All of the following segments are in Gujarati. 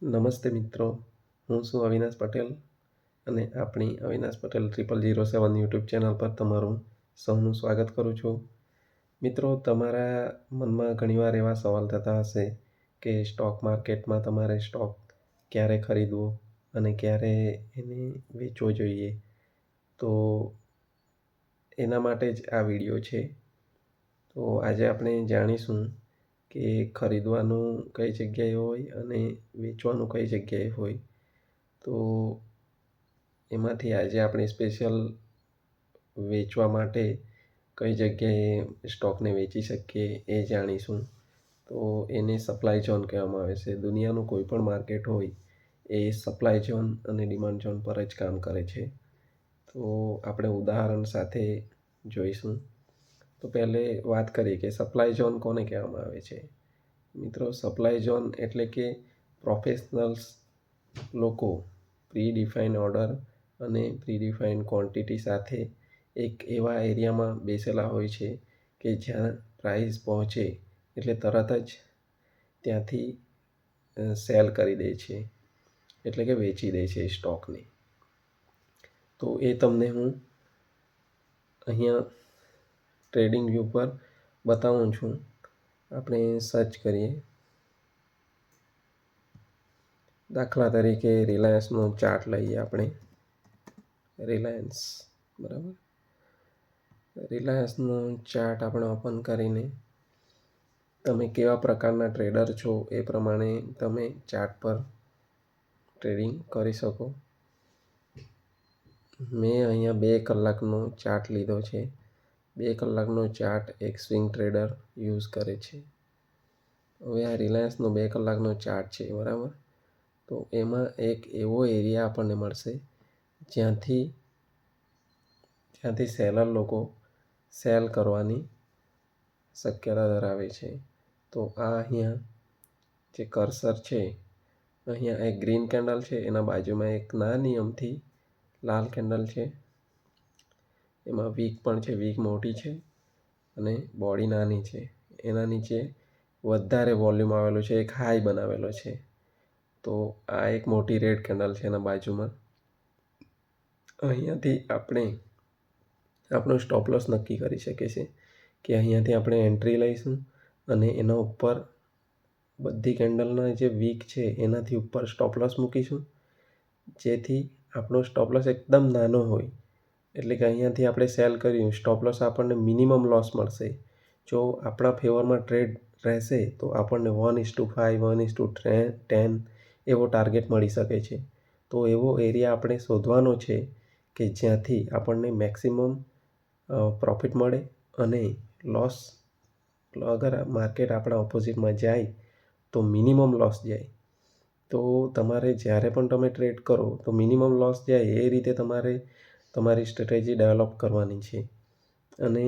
નમસ્તે મિત્રો, હું છું અવિનાશ પટેલ અને આપણી અવિનાશ પટેલ 0007 યુટ્યુબ ચેનલ પર તમારું સૌનું સ્વાગત કરું છું. મિત્રો, તમારા મનમાં ઘણીવાર એવા સવાલ થતા હશે કે સ્ટોક માર્કેટમાં તમારે સ્ટોક ક્યારે ખરીદવો અને ક્યારે એને વેચવો જોઈએ. તો એના માટે જ આ વિડીયો છે. તો આજે આપણે જાણીશું કે ખરીદવાનું કઈ જગ્યાએ હોય અને વેચવાનું કઈ જગ્યાએ હોય. તો એમાંથી આજે આપણે સ્પેશિયલ વેચવા માટે કઈ જગ્યાએ સ્ટોકને વેચી શકીએ એ જાણીશું. તો એને સપ્લાય ઝોન કહેવામાં આવે છે. દુનિયાનું કોઈ પણ માર્કેટ હોય એ સપ્લાય ઝોન અને ડિમાન્ડ ઝોન પર જ કામ કરે છે. તો આપણે ઉદાહરણ સાથે જોઈશું. તો પહેલે વાત કરીએ કે સપ્લાય ઝોન કોને કહેવામાં આવે છે. મિત્રો, સપ્લાય ઝોન એટલે કે પ્રોફેશનલ્સ લોકો પ્રી ડિફાઇન ઓર્ડર અને પ્રી ડિફાઇન ક્વોન્ટિટી સાથે એક એવા એરિયામાં બેસેલા હોય છે કે જ્યાં પ્રાઇસ પહોંચે એટલે તરત જ ત્યાંથી સેલ કરી દે છે, એટલે કે વેચી દે છે સ્ટોકને. તો એ તમને હું અહીંયા ટ્રેડિંગ વ્યૂ પર બતાવું છું. આપણે સર્ચ કરીએ. દાખલા તરીકે રિલાયન્સનો ચાર્ટ લઈએ આપણે. રિલાયન્સ, બરાબર. રિલાયન્સનો ચાર્ટ આપણે ઓપન કરીને તમે કેવા પ્રકારના ટ્રેડર છો એ પ્રમાણે તમે ચાર્ટ પર ટ્રેડિંગ કરી શકો. મેં અહીંયા 2 કલાકનો ચાર્ટ લીધો છે. 2 કલાકનો ચાર્ટ એક સ્વિંગ ટ્રેડર યુઝ કરે છે. હવે આ રિલાયન્સનો 2 કલાકનો ચાર્ટ છે, બરાબર. તો એમાં એક એવો એરિયા આપણને મળશે જ્યાંથી સેલર લોકો સેલ કરવાની શક્યતા ધરાવે છે. તો આ અહીંયા જે કર્સર છે, અહીંયા એક ગ્રીન કેન્ડલ છે, એના બાજુમાં એક નાની અમથી લાલ કેન્ડલ છે. એમાં વીક પણ છે, વીક મોટી છે અને બોડી નાની છે. એના નીચે વધારે વોલ્યુમ આવેલું છે, એક હાઈ બનાવેલો છે. તો આ એક મોટી રેડ કેન્ડલ છે એના બાજુમાં. અહીંયાથી આપણે આપણો સ્ટોપ લોસ નક્કી કરી શકીએ છીએ કે અહીંયાથી આપણે એન્ટ્રી લઈશું અને એના ઉપર બધી કેન્ડલના જે વીક છે એનાથી ઉપર સ્ટોપ લોસ મૂકીશું, જેથી આપણો સ્ટોપ લોસ એકદમ નાનો હોય. એટલે કે અહીંયાથી આપણે સેલ કર્યું, સ્ટોપ લોસ આપણને મિનિમમ લોસ મળશે. જો આપણા ફેવરમાં ટ્રેડ રહેશે તો આપણને 1:5, 1:10 એવો ટાર્ગેટ મળી શકે છે. તો એવો એરિયા આપણે શોધવાનો છે કે જ્યાંથી આપણને મેક્સિમમ પ્રોફિટ મળે અને લોસ, અગર માર્કેટ આપણા ઓપોઝિટમાં જાય તો મિનિમમ લોસ જાય. તો તમારે જ્યારે પણ તમે ટ્રેડ કરો તો મિનિમમ લોસ જાય એ રીતે તમારે તમારી સ્ટ્રેટેજી ડેવલપ કરવાની છે અને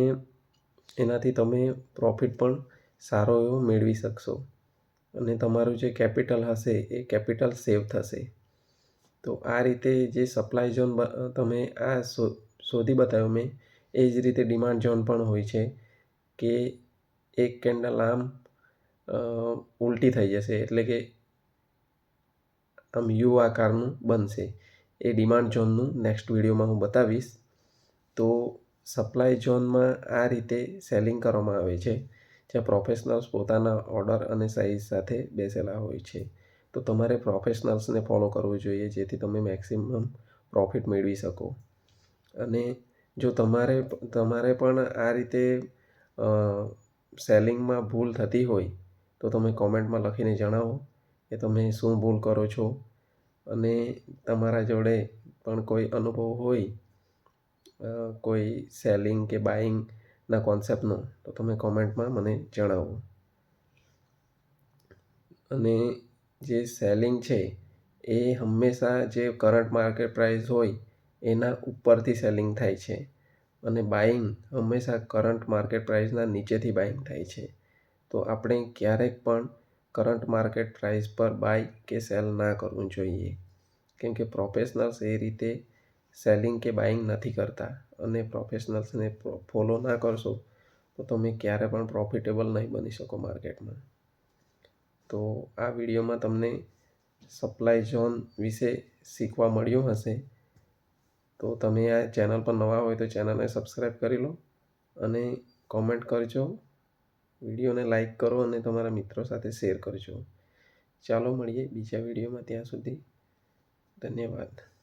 એનાથી તમે પ્રોફિટ પણ સારો એવો મેળવી શકશો અને તમારું જે કેપિટલ હશે એ કેપિટલ સેવ થશે. તો આ રીતે જે સપ્લાય ઝોન તમે આ શોધી બતાવ્યો મેં, એ જ રીતે ડિમાન્ડ ઝોન પણ હોય છે કે એક કેન્ડલ આમ ઉલટી થઈ જશે, એટલે કે આમ યુ આકારનું બનશે. એ ડિમાન્ડ ઝોનનું નેક્સ્ટ વિડીયોમાં હું બતાવીશ. તો સપ્લાય ઝોનમાં આ રીતે સેલિંગ કરવામાં આવે છે, જ્યાં પ્રોફેશનલ્સ પોતાના ઓર્ડર અને સાઇઝ સાથે બેસેલા હોય છે. તો તમારે પ્રોફેશનલ્સને ફોલો કરવું જોઈએ, જેથી તમે મેક્સિમમ પ્રોફિટ મેળવી શકો. અને જો તમારે પણ આ રીતે સેલિંગમાં ભૂલ થતી હોય તો તમે કોમેન્ટમાં લખીને જણાવો કે તમે શું ભૂલ કરો છો. અને તમારા જોડે પણ કોઈ અનુભવ હોય કોઈ સેલિંગ કે બાઇંગના કોન્સેપ્ટનો, તો તમે કોમેન્ટમાં મને જણાવો. અને જે સેલિંગ છે એ હંમેશા જે કરંટ માર્કેટ પ્રાઇસ હોય એના ઉપરથી સેલિંગ થાય છે અને બાઇંગ હંમેશા કરંટ માર્કેટ પ્રાઇસના નીચેથી બાઇંગ થાય છે. તો આપણે ક્યારેક પણ કરંટ માર્કેટ પ્રાઇસ પર બાય કે સેલ ના કરવું જોઈએ, કેમ કે પ્રોફેશનલ્સ એ રીતે સેલિંગ કે બાઇંગ નથી કરતા. અને પ્રોફેશનલ્સને ફોલો ના કરશો તો તમે ક્યારે પણ પ્રોફિટેબલ નહીં બની શકો માર્કેટમાં. તો આ વિડીયોમાં તમને સપ્લાય ઝોન વિશે શીખવા મળ્યું હશે. તો તમે આ ચેનલ પર નવા હોય તો ચેનલને સબસ્ક્રાઈબ કરી લો અને કોમેન્ટ કરજો, વિડીયોને લાઈક કરો અને તમારા મિત્રો સાથે શેર કરજો. ચાલો મળીએ બીજા વિડીયોમાં, ત્યાં સુધી ધન્યવાદ.